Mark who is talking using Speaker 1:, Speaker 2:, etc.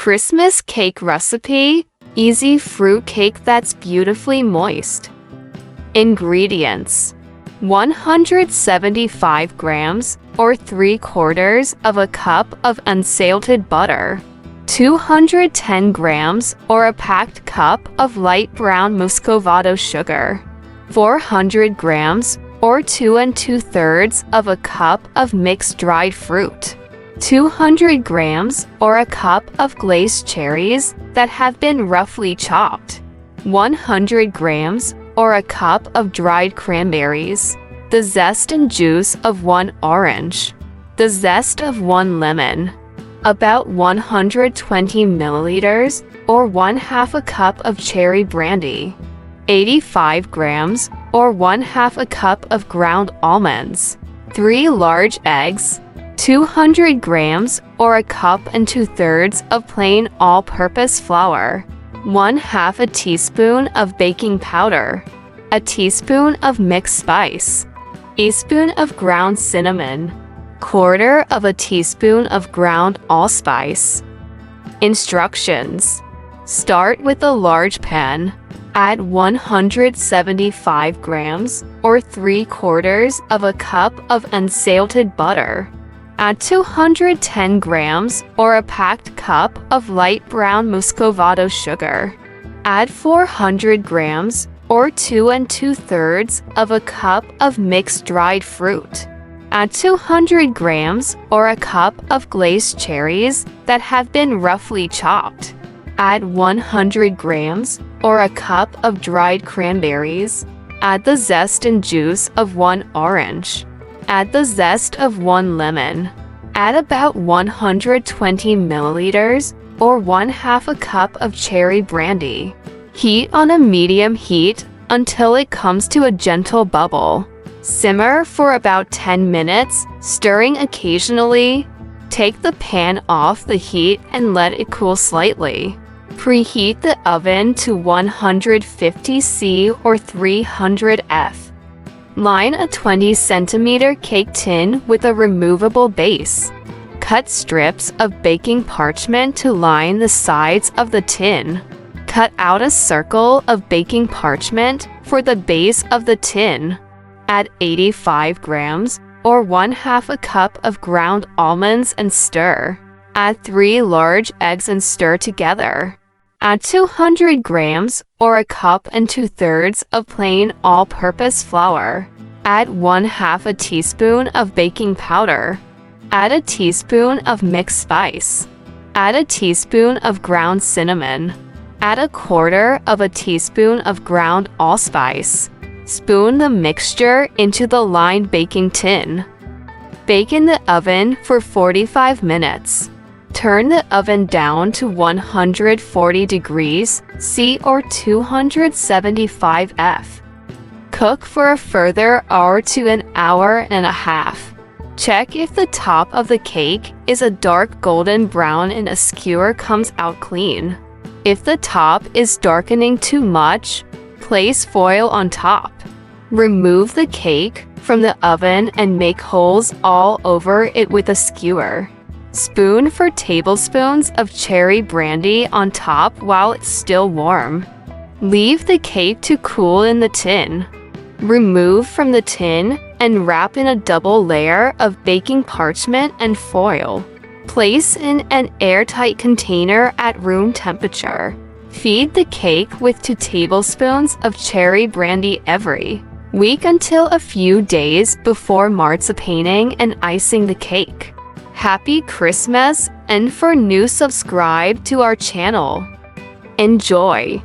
Speaker 1: Christmas cake recipe, easy fruit cake that's beautifully moist. Ingredients: 175 grams or 3/4 of a cup of unsalted butter, 210 grams or a packed cup of light brown muscovado sugar, 400 grams or 2 2/3 of a cup of mixed dried fruit, 200 grams or a cup of glazed cherries that have been roughly chopped, 100 grams or a cup of dried cranberries, the zest and juice of 1 orange, the zest of 1 lemon, about 120 milliliters or 1/2 a cup of cherry brandy, 85 grams or 1/2 a cup of ground almonds, 3 large eggs, 200 grams or a cup and 2/3 of plain all-purpose flour, 1/2 a teaspoon of baking powder, a teaspoon of mixed spice, a spoon of ground cinnamon, 1/4 of a teaspoon of ground allspice. Instructions: start with a large pan. Add 175 grams or 3/4 of a cup of unsalted butter. Add 210 grams or a packed cup of light brown muscovado sugar. Add 400 grams or 2 2/3 of a cup of mixed dried fruit. Add 200 grams or a cup of glazed cherries that have been roughly chopped. Add 100 grams or a cup of dried cranberries. Add the zest and juice of 1 orange. Add the zest of 1 lemon. Add about 120 milliliters or 1/2 a cup of cherry brandy. Heat on a medium heat until it comes to a gentle bubble. Simmer for about 10 minutes, stirring occasionally. Take the pan off the heat and let it cool slightly. Preheat the oven to 150 C or 300 F. Line a 20-centimeter cake tin with a removable base. Cut strips of baking parchment to line the sides of the tin. Cut out a circle of baking parchment for the base of the tin. Add 85 grams or 1/2 a cup of ground almonds and stir. Add 3 large eggs and stir together. Add 200 grams or a cup and 2/3 of plain all-purpose flour. Add 1/2 a teaspoon of baking powder. Add a teaspoon of mixed spice. Add a teaspoon of ground cinnamon. Add 1/4 of a teaspoon of ground allspice. Spoon the mixture into the lined baking tin. Bake in the oven for 45 minutes. Turn the oven down to 140 degrees C or 275 F. Cook for a further hour to an hour and a half. Check if the top of the cake is a dark golden brown and a skewer comes out clean. If the top is darkening too much, place foil on top. Remove the cake from the oven and make holes all over it with a skewer. Spoon for tablespoons of cherry brandy on top while it's still warm. Leave the cake to cool in the tin. Remove from the tin and wrap in a double layer of baking parchment and foil. Place in an airtight container at room temperature. Feed the cake with 2 tablespoons of cherry brandy every week until a few days before marzipaning and icing the cake. Happy Christmas, and for new, subscribe to our channel. Enjoy!